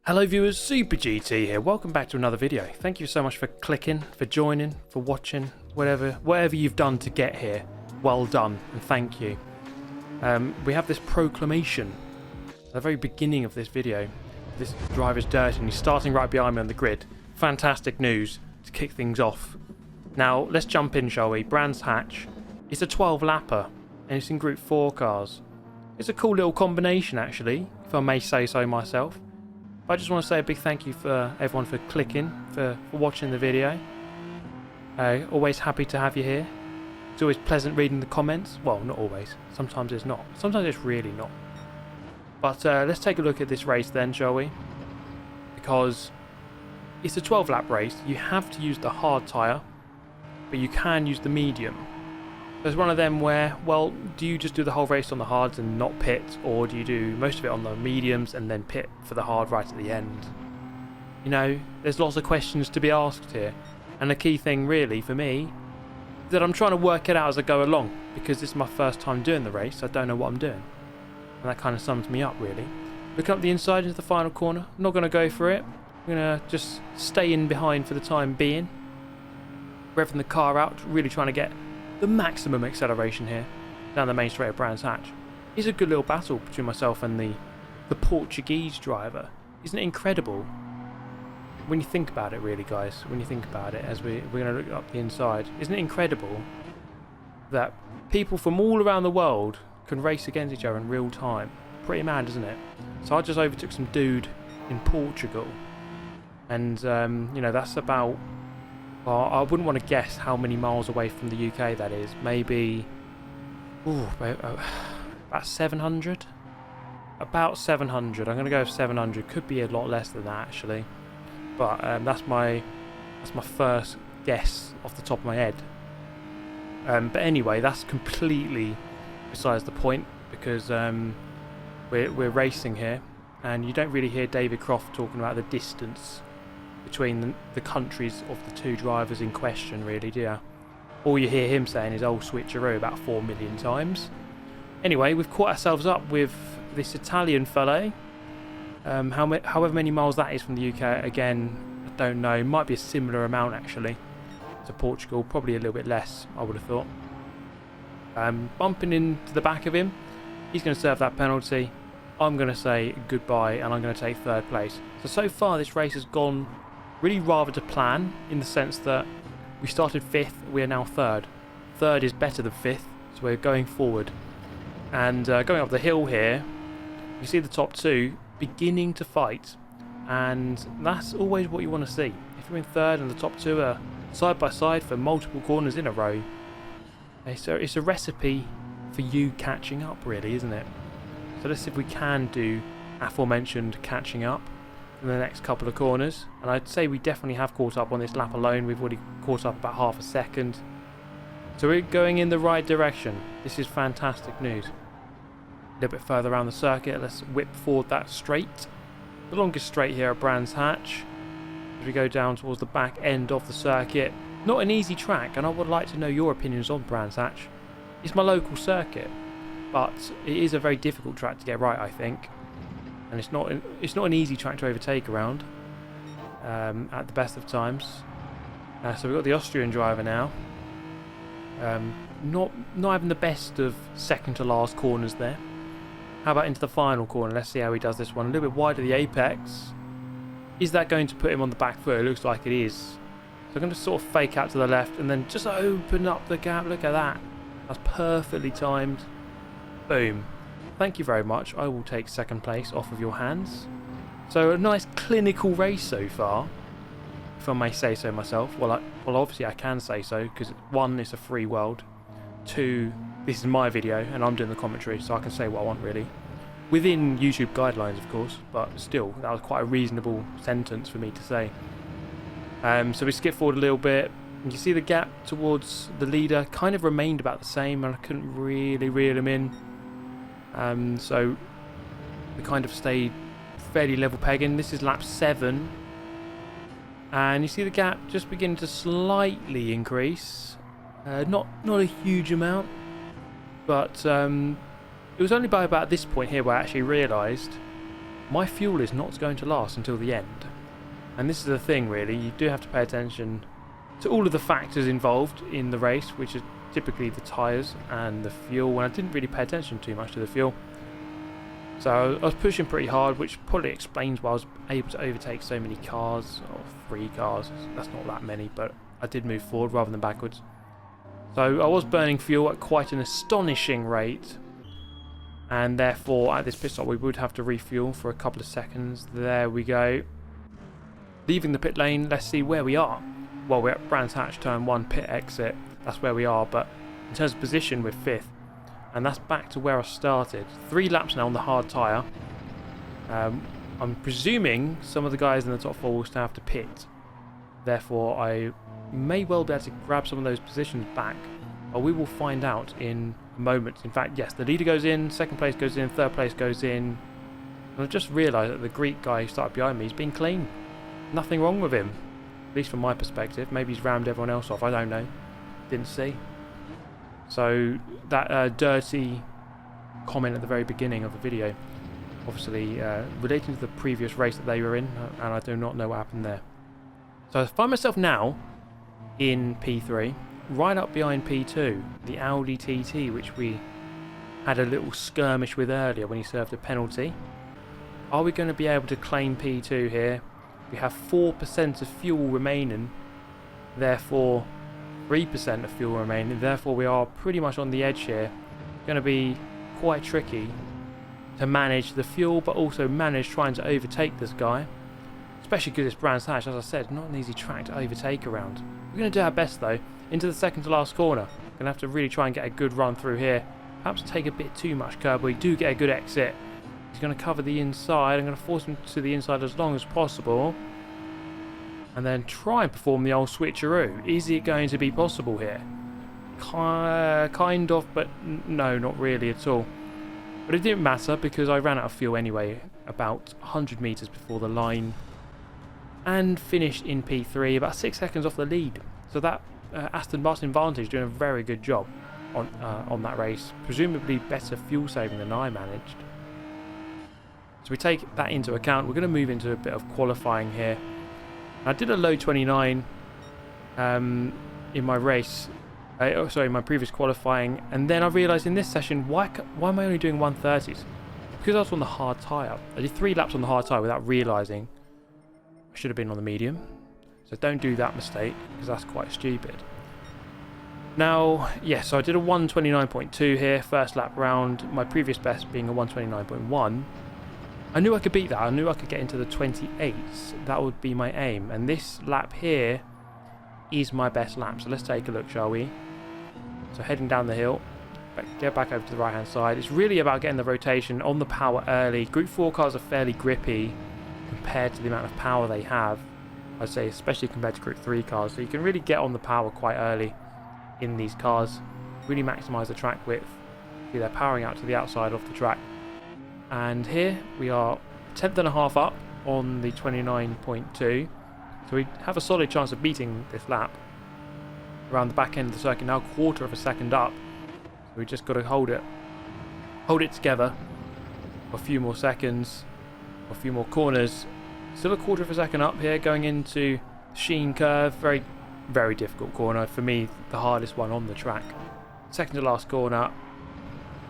Hello viewers, Super GT here. Welcome back to another video. Thank you so much for clicking, for joining, for watching, whatever you've done to get here. Well done and thank you. We have this proclamation at the very beginning of this video. This driver's dirty and he's starting right behind me on the grid. Fantastic news to kick things off. Now let's jump in, shall we? Brands Hatch. It's a 12 lapper and it's in Group 4 cars. It's a cool little combination actually, if I may say so myself. I just want to say a big thank you for everyone for clicking, for watching the video. Always happy to have you here. It's always pleasant reading the comments. Well, not always. Sometimes it's not. Sometimes it's really not. But let's take a look at this race then, shall we? Because it's a 12 lap race. You have to use the hard tyre, but you can use the medium. There's one of them where, well, do you just do the whole race on the hards and not pit, or do you do most of it on the mediums and then pit for the hard right at the end? You know, there's lots of questions to be asked here, and the key thing really for me is that I'm trying to work it out as I go along, because this is my first time doing the race. I don't know what I'm doing, and that kind of sums me up really. Looking up the inside into the final corner, I'm not going to go for it. I'm going to just stay in behind for the time being, revving the car out, really trying to get the maximum acceleration here down the main straight of Brands Hatch. It's a good little battle between myself and the Portuguese driver. Isn't it incredible when you think about it, really, guys? When you think about it, as we're going to look up the inside, isn't it incredible that people from all around the world can race against each other in real time? Pretty mad, isn't it? So I just overtook some dude in Portugal, and you know, that's about, well, I wouldn't want to guess how many miles away from the UK that is. Maybe about 700? About 700. I'm going to go with 700. Could be a lot less than that, actually. But that's my first guess off the top of my head. But anyway, that's completely besides the point, because we're racing here, and you don't really hear David Croft talking about the distance between the countries of the two drivers in question, really, do you? All you hear him saying is "old switcheroo" about 4 million times. Anyway, we've caught ourselves up with this Italian fellow. However many miles that is from the UK, again, I don't know. Might be a similar amount actually to Portugal, probably a little bit less, I would have thought. Bumping into the back of him, he's going to serve that penalty. I'm going to say goodbye, and I'm going to take third place. So far this race has gone really rather to plan, in the sense that we started 5th, we are now 3rd. 3rd is better than 5th, so we're going forward. And going up the hill here, you see the top two beginning to fight, and that's always what you want to see. If you're in 3rd and the top two are side by side for multiple corners in a row, it's a recipe for you catching up, really, isn't it? So let's see if we can do aforementioned catching up in the next couple of corners. And I'd say we definitely have caught up on this lap alone. We've already caught up about half a second. So we're going in the right direction. This is fantastic news. A little bit further around the circuit. Let's whip forward that straight. The longest straight here at Brands Hatch. As we go down towards the back end of the circuit. Not an easy track, and I would like to know your opinions on Brands Hatch. It's my local circuit, but it is a very difficult track to get right, I think, and it's not an easy track to overtake around at the best of times. So we've got the Austrian driver now, not having the best of second to last corners there. How about into the final corner? Let's see how he does this one. A little bit wide of the apex. Is that going to put him on the back foot? It looks like it is. So I'm going to sort of fake out to the left and then just open up the gap. Look at that. That's perfectly timed. Boom. Thank you very much. I will take second place off of your hands. So a nice clinical race so far, if I may say so myself. Well, obviously I can say so, because 1, it's a free world. 2, this is my video and I'm doing the commentary, so I can say what I want, really. Within YouTube guidelines, of course, but still, that was quite a reasonable sentence for me to say. So we skip forward a little bit. You see the gap towards the leader kind of remained about the same, and I couldn't really reel him in. So we kind of stayed fairly level pegging. This is lap 7, and you see the gap just beginning to slightly increase. Not a huge amount, but it was only by about this point here where I actually realised my fuel is not going to last until the end. And this is the thing really, you do have to pay attention to all of the factors involved in the race, which is typically the tyres and the fuel, and I didn't really pay attention too much to the fuel. So I was pushing pretty hard, which probably explains why I was able to overtake so many cars, or 3 cars, that's not that many, but I did move forward rather than backwards. So I was burning fuel at quite an astonishing rate, and therefore at this pit stop we would have to refuel for a couple of seconds. There we go. Leaving the pit lane, let's see where we are. Well, we're at Brands Hatch, turn 1, pit exit, that's where we are, but in terms of position we're 5th. And that's back to where I started. 3 laps now on the hard tyre. I'm presuming some of the guys in the top 4 will still have to pit. Therefore, I may well be able to grab some of those positions back. But we will find out in a moment. In fact, yes, the leader goes in, 2nd place goes in, 3rd place goes in. And I've just realised that the Greek guy who started behind me has been clean. Nothing wrong with him. At least from my perspective. Maybe he's rammed everyone else off, I don't know. Didn't see. So that dirty comment at the very beginning of the video, obviously relating to the previous race that they were in, and I do not know what happened there. So I find myself now in P3, right up behind P2, the Audi TT, which we had a little skirmish with earlier when he served a penalty. Are we going to be able to claim P2 here? We have 4% of fuel remaining, therefore 3% of fuel remaining, therefore we are pretty much on the edge here. Going to be quite tricky to manage the fuel, but also manage trying to overtake this guy, especially because it's Brands Hatch, as I said, not an easy track to overtake around. We're going to do our best though. Into the 2nd to last corner, going to have to really try and get a good run through here, perhaps take a bit too much curb, but we do get a good exit. He's going to cover the inside. I'm going to force him to the inside as long as possible, and then try and perform the old switcheroo. Is it going to be possible here? Kind of, but no, not really at all. But it didn't matter because I ran out of fuel anyway, about 100 metres before the line, and finished in P3, about 6 seconds off the lead. So that Aston Martin Vantage doing a very good job on that race. Presumably better fuel saving than I managed. So we take that into account. We're going to move into a bit of qualifying here. I did a low 29 in my race, my previous qualifying, and then I realised in this session, why am I only doing 130s? Because I was on the hard tyre. I did 3 laps on the hard tyre without realising I should have been on the medium. So don't do that mistake, because that's quite stupid. Now, yes, so I did a 129.2 here, first lap round, my previous best being a 129.1. I knew I could beat that. I knew I could get into the 28s. That would be my aim. And this lap here is my best lap. So let's take a look, shall we? So heading down the hill. Get back over to the right-hand side. It's really about getting the rotation on the power early. Group 4 cars are fairly grippy compared to the amount of power they have. I'd say especially compared to Group 3 cars. So you can really get on the power quite early in these cars. Really maximise the track width. See, they're powering out to the outside of the track. And here we are 10th and a half up on the 29.2, so we have a solid chance of beating this lap around the back end of the circuit. Now 1/4 of a second up, so we just got to hold it together for a few more seconds, a few more corners. Still a 1/4 of a second up here, going into the Sheen curve. Very, very difficult corner for me, the hardest one on the track. 2nd to last corner.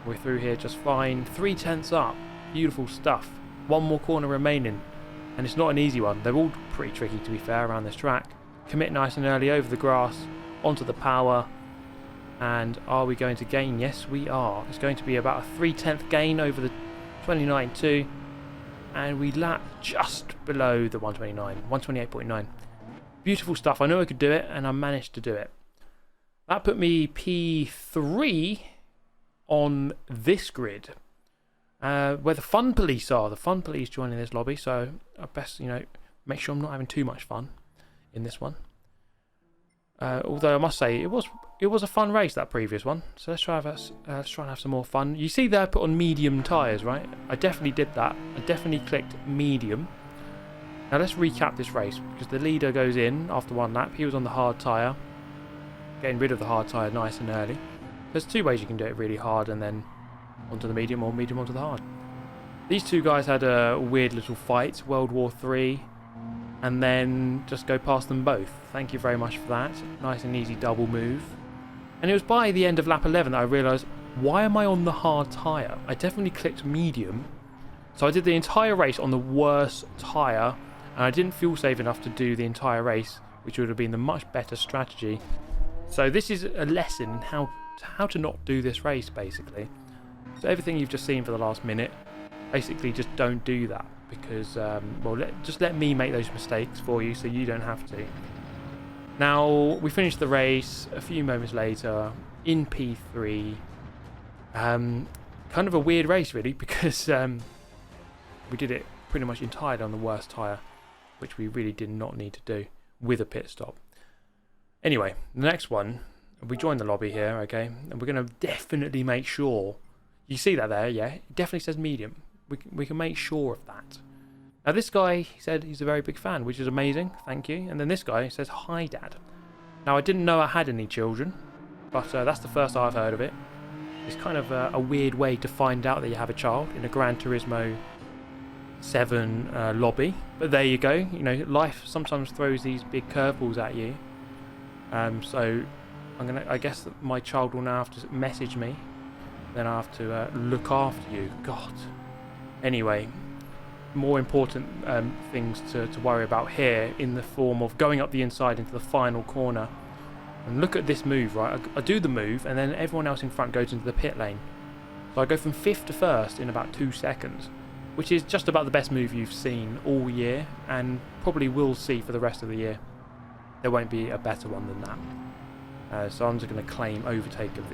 We're through here just fine. 3/10 up. Beautiful stuff. 1 more corner remaining. And it's not an easy one. They're all pretty tricky, to be fair, around this track. Commit nice and early over the grass, onto the power. And are we going to gain? Yes, we are. It's going to be about a 3/10 gain over the 29.2. And we lap just below the 129. 128.9. Beautiful stuff. I knew I could do it, and I managed to do it. That put me P3 on this grid, where the fun police are. The fun police joining this lobby, so I best, make sure I'm not having too much fun in this one. Although I must say it was a fun race, that previous one. So let's try and have some more fun. You see there, I put on medium tyres, right? I definitely did that. I definitely clicked medium. Now let's recap this race, because the leader goes in after 1 lap. He was on the hard tyre, getting rid of the hard tyre nice and early. There's 2 ways you can do it: really hard and then onto the medium, or medium onto the hard. These two guys had a weird little fight, World War III, and then just go past them both. Thank you very much for that. Nice and easy double move. And it was by the end of lap 11 that I realised, why am I on the hard tyre? I definitely clicked medium. So I did the entire race on the worst tyre, and I didn't fuel save enough to do the entire race, which would have been the much better strategy. So this is a lesson in how to not do this race, basically. So everything you've just seen for the last minute, basically just don't do that, because, well, just let me make those mistakes for you so you don't have to. Now, we finished the race a few moments later in P3. Kind of a weird race, really, because we did it pretty much entirely on the worst tyre, which we really did not need to do with a pit stop. Anyway, the next one, we joined the lobby here, okay, and we're going to definitely make sure, you see that there, yeah, it definitely says medium. We can make sure of that. Now this guy, he said he's a very big fan, which is amazing, thank you. And then this guy says, hi Dad. Now I didn't know I had any children, but that's the first I've heard of it. It's kind of a weird way to find out that you have a child in a Gran Turismo 7 lobby. But there you go, you know, life sometimes throws these big curveballs at you. So I guess that my child will now have to message me, then I have to look after you. God. Anyway, more important things to worry about here in the form of going up the inside into the final corner. And look at this move, right? I do the move, and then everyone else in front goes into the pit lane. So I go from 5th to 1st in about 2 seconds, which is just about the best move you've seen all year, and probably will see for the rest of the year. There won't be a better one than that. So I'm just going to claim overtake of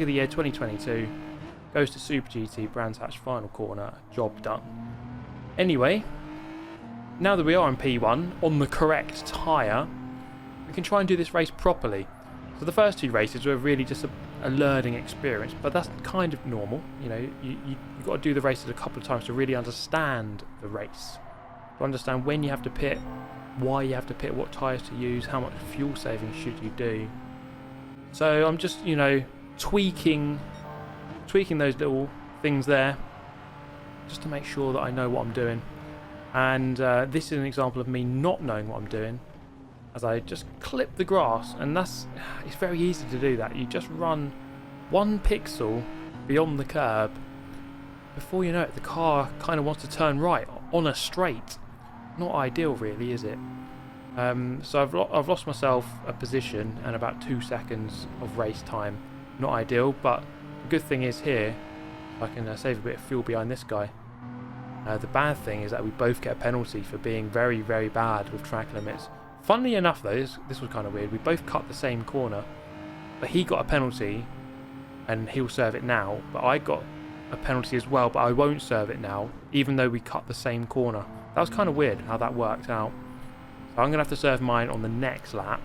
the year 2022. Goes to Super GT Brands Hatch final corner. Job done. Anyway, now that we are in P1 on the correct tyre, we can try and do this race properly. So the first 2 races were really just a learning experience, but that's kind of normal. You know, you've got to do the races a couple of times to really understand the race, to understand when you have to pit, why you have to pit, what tyres to use, how much fuel saving should you do. So I'm just, you know, tweaking those little things there, just to make sure that I know what I'm doing. And this is an example of me not knowing what I'm doing, as I just clip the grass, and it's very easy to do that. You just run 1 pixel beyond the curb. Before you know it, the car kind of wants to turn right on a straight. Not ideal, really, is it? So I've lost myself a position and about 2 seconds of race time. Not ideal, but the good thing is here, I can save a bit of fuel behind this guy. The bad thing is that we both get a penalty for being very, very bad with track limits. Funnily enough though, this was kind of weird, we both cut the same corner, but he got a penalty and he'll serve it now, but I got a penalty as well, but I won't serve it now, even though we cut the same corner. That was kind of weird how that worked out. So I'm going to have to serve mine on the next lap,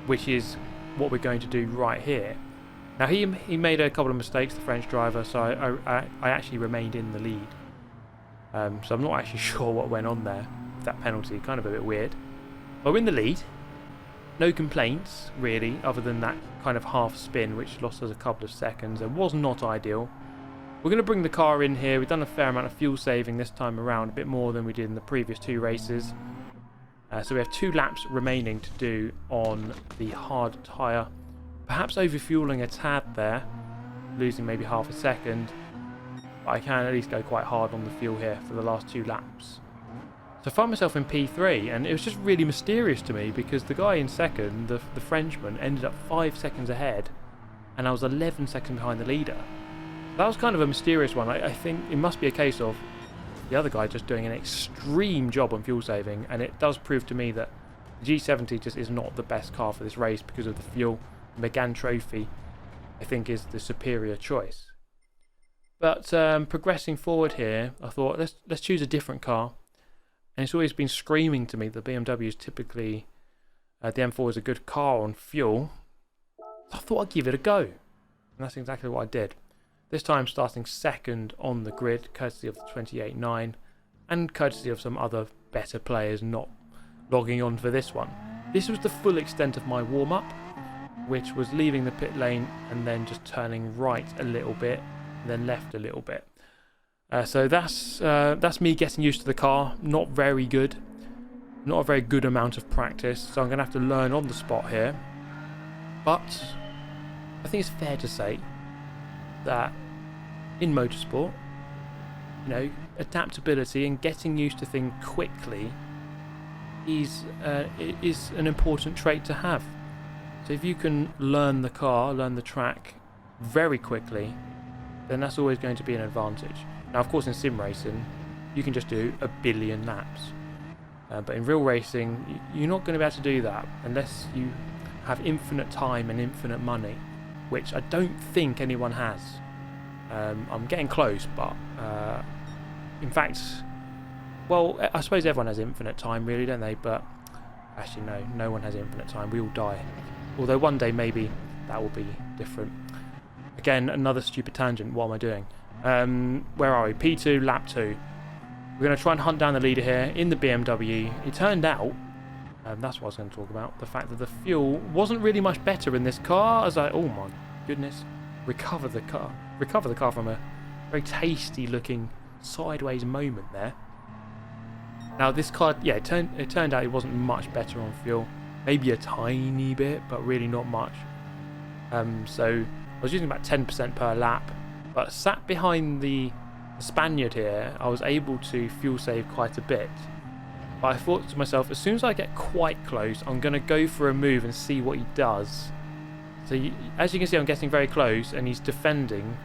which is what we're going to do right here. Now he made a couple of mistakes, the French driver, so I actually remained in the lead. So I'm not actually sure what went on there with that penalty, kind of a bit weird. But we're in the lead. No complaints, really, other than that kind of half spin, which lost us a couple of seconds and was not ideal. We're going to bring the car in here. We've done a fair amount of fuel saving this time around, a bit more than we did in the previous 2 races. So we have 2 laps remaining to do on the hard tyre. Perhaps overfueling a tad there, losing maybe half a second. But I can at least go quite hard on the fuel here for the last 2 laps. So I found myself in P3, and it was just really mysterious to me because the guy in second, the Frenchman, ended up 5 seconds ahead, and I was 11 seconds behind the leader. That was kind of a mysterious one. I think it must be a case of the other guy just doing an extreme job on fuel saving, and it does prove to me that the G70 just is not the best car for this race because of the fuel. The Megane Trophy, I think, is the superior choice. But progressing forward here, I thought let's choose a different car. And it's always been screaming to me that BMW is typically, the M4 is a good car on fuel. So I thought I'd give it a go. And that's exactly what I did. This time starting second on the grid, courtesy of the 28.9, and courtesy of some other better players not logging on for this one. This was the full extent of my warm-up, which was leaving the pit lane and then just turning right a little bit, and then left a little bit. So that's me getting used to the car. Not very good. Not a very good amount of practice. So I'm going to have to learn on the spot here. But I think it's fair to say that in motorsport, you know, adaptability and getting used to things quickly is an important trait to have. So if you can learn the car, learn the track very quickly, then that's always going to be an advantage. Now, of course, in sim racing, you can just do a billion laps. But in real racing, you're not going to be able to do that unless you have infinite time and infinite money, which I don't think anyone has. I'm getting close, but in fact, well, I suppose everyone has infinite time, really, don't they? But actually, no one has infinite time. We all die. Although one day maybe that will be different. Again, another stupid tangent. What am I doing? Where are we? P2, lap 2. We're going to try and hunt down the leader here in the BMW. It turned out, that's what I was going to talk about, the fact that the fuel wasn't really much better in this car. As oh my goodness, recover the car from a very tasty looking sideways moment there. Now this car, yeah, it turned out it wasn't much better on fuel. Maybe a tiny bit, but really not much. So I was using about 10% per lap, but sat behind the Spaniard here, I was able to fuel save quite a bit. But I thought to myself, as soon as I get quite close, I'm going to go for a move and see what he does. So as you can see, I'm getting very close and he's defending.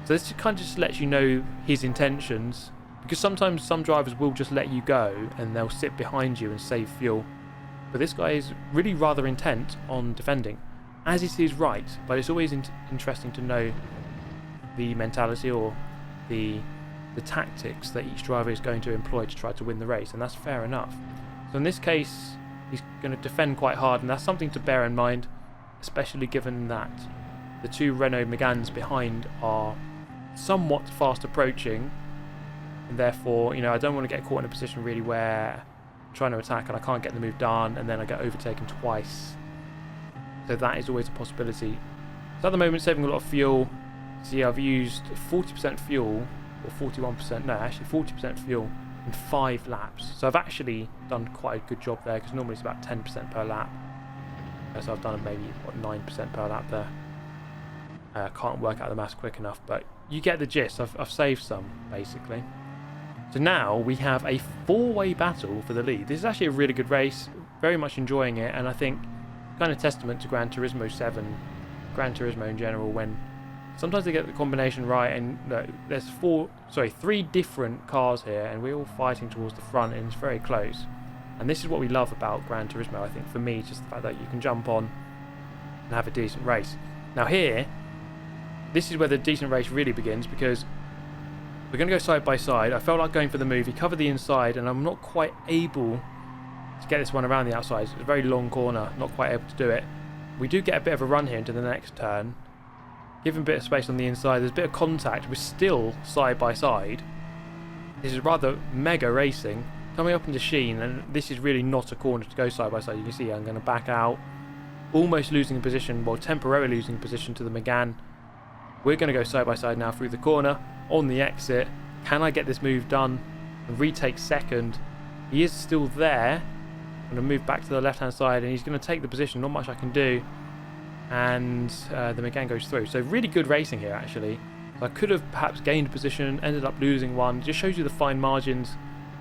So this kind of just lets you know his intentions, because sometimes some drivers will just let you go and they'll sit behind you and save fuel. But this guy is really rather intent on defending, as is his right. But it's always interesting to know the mentality or the tactics that each driver is going to employ to try to win the race, and that's fair enough. So in this case, he's going to defend quite hard, and that's something to bear in mind, especially given that the two Renault Meganes behind are somewhat fast approaching, and therefore, you know, I don't want to get caught in a position really where I'm trying to attack and I can't get the move done, and then I get overtaken twice. So that is always a possibility. So at the moment, saving a lot of fuel. See, I've used 40% fuel, or 41%, no, actually 40% fuel in 5 laps. So I've actually done quite a good job there, because normally it's about 10% per lap. So I've done maybe, 9% per lap there. Can't work out the maths quick enough, but you get the gist. I've saved some, basically. So now we have a 4-way battle for the lead. This is actually a really good race, very much enjoying it, and I think kind of testament to Gran Turismo 7, Gran Turismo in general, when sometimes they get the combination right, and there's 3 different cars here, and we're all fighting towards the front, and it's very close. And this is what we love about Gran Turismo, I think, for me, just the fact that you can jump on and have a decent race. Now here, this is where the decent race really begins, because we're going to go side by side. I felt like going for the move. He covered the inside, and I'm not quite able to get this one around the outside. It's a very long corner, not quite able to do it. We do get a bit of a run here into the next turn. Give him a bit of space on the inside. There's a bit of contact. We're still side by side. This is rather mega racing. Coming up into Sheen, and this is really not a corner to go side by side. You can see I'm going to back out. Almost losing position, well, temporarily losing position to the Megane. We're going to go side by side now through the corner. On the exit. Can I get this move done and retake second? He is still there. I'm going to move back to the left hand side, and he's going to take the position. Not much I can do. And the Megane goes through. So really good racing here, actually. So I could have perhaps gained position, ended up losing one. It just shows you the fine margins.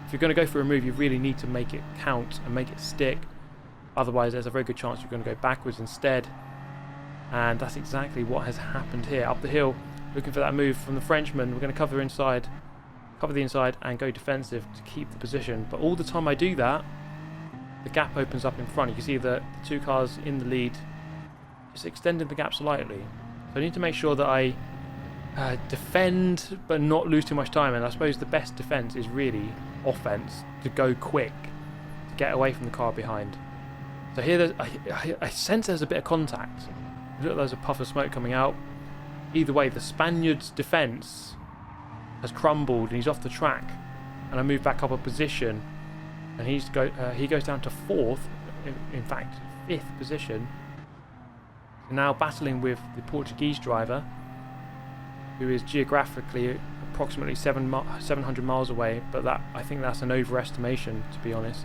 If you're going to go for a move, you really need to make it count and make it stick. Otherwise, there's a very good chance you're going to go backwards instead. And that's exactly what has happened here. Up the hill, looking for that move from the Frenchman. We're going to cover the inside, and go defensive to keep the position. But all the time I do that, the gap opens up in front. You can see the 2 cars in the lead, just extending the gap slightly. So I need to make sure that I defend but not lose too much time, and I suppose the best defense is really offense, to go quick, to get away from the car behind. So here I sense there's a bit of contact. Look, there's a puff of smoke coming out. Either way, the Spaniard's defense has crumbled and he's off the track, and I move back up a position, and he goes down to 4th, in fact 5th position. Now battling with the Portuguese driver, who is geographically approximately 700 miles away, but I think that's an overestimation, to be honest.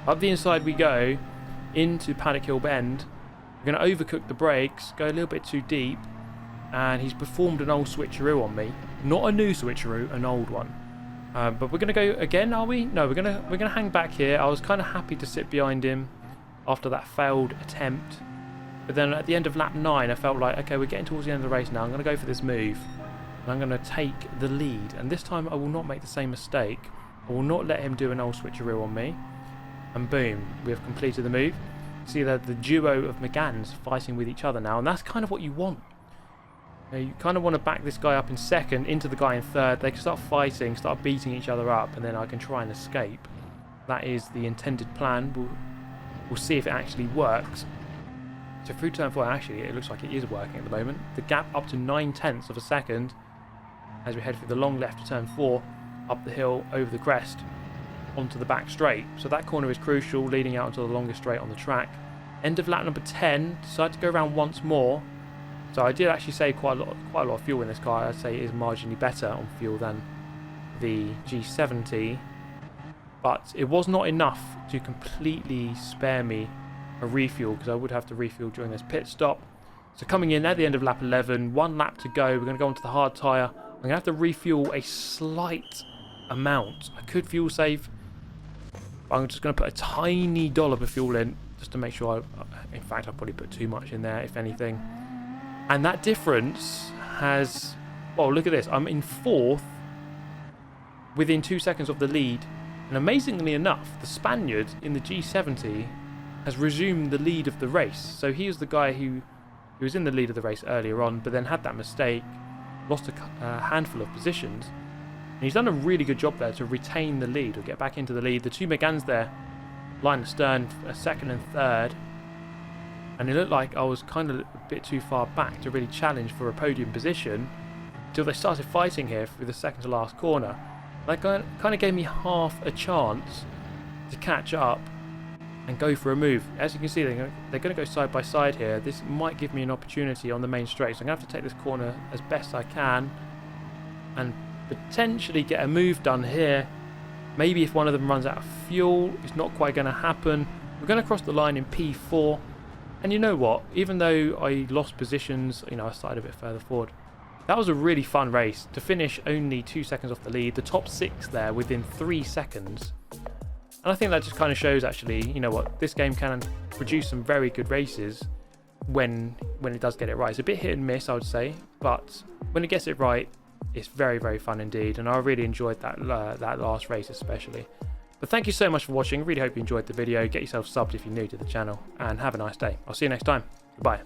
Up the inside we go, into Paddock Hill Bend. We're going to overcook the brakes, go a little bit too deep, and he's performed an old switcheroo on me. Not a new switcheroo, an old one. But we're going to go again, are we? No, we're going to hang back here. I was kind of happy to sit behind him after that failed attempt. But then at the end of lap 9, I felt like, okay, we're getting towards the end of the race now. I'm going to go for this move. And I'm going to take the lead. And this time I will not make the same mistake. I will not let him do an old switcheroo on me. And boom, we have completed the move. See the duo of Megans fighting with each other now. And that's kind of what you want. You kind of want to back this guy up in second, into the guy in third. They can start fighting, start beating each other up, and then I can try and escape. That is the intended plan. We'll see if it actually works. So through turn 4, actually, it looks like it is working at the moment. The gap up to 9/10 of a second as we head through the long left to turn 4, up the hill, over the crest, onto the back straight. So that corner is crucial, leading out into the longest straight on the track. End of lap number 10, decided to go around once more. So I did actually save quite a lot of fuel in this car. I'd say it is marginally better on fuel than the G70, but it was not enough to completely spare me a refuel, because I would have to refuel during this pit stop. So coming in at the end of lap 11, 1 lap to go, we're going to go onto the hard tyre. I'm going to have to refuel a slight amount. I could fuel save, but I'm just going to put a tiny dollop of fuel in just to make sure in fact I'll probably put too much in there if anything. And that difference has, well, look at this. I'm in 4th within 2 seconds of the lead. And amazingly enough, the Spaniard in the G70 has resumed the lead of the race. So he was the guy who was in the lead of the race earlier on, but then had that mistake, lost a handful of positions. And he's done a really good job there to retain the lead or get back into the lead. The two Megans there, line astern, second and third. And it looked like I was kind of a bit too far back to really challenge for a podium position until they started fighting here through the second to last corner. That kind of gave me half a chance to catch up and go for a move. As you can see, they're going to go side by side here. This might give me an opportunity on the main straight. So I'm going to have to take this corner as best I can and potentially get a move done here. Maybe if one of them runs out of fuel, it's not quite going to happen. We're going to cross the line in P4. And you know what? Even though I lost positions, I started a bit further forward. That was a really fun race. To finish only 2 seconds off the lead. The top 6 there within 3 seconds. And I think that just kind of shows, actually, you know what? This game can produce some very good races when it does get it right. It's a bit hit and miss, I would say. But when it gets it right, it's very, very fun indeed. And I really enjoyed that last race especially. But thank you so much for watching. Really hope you enjoyed the video. Get yourself subbed if you're new to the channel. And have a nice day. I'll see you next time. Goodbye.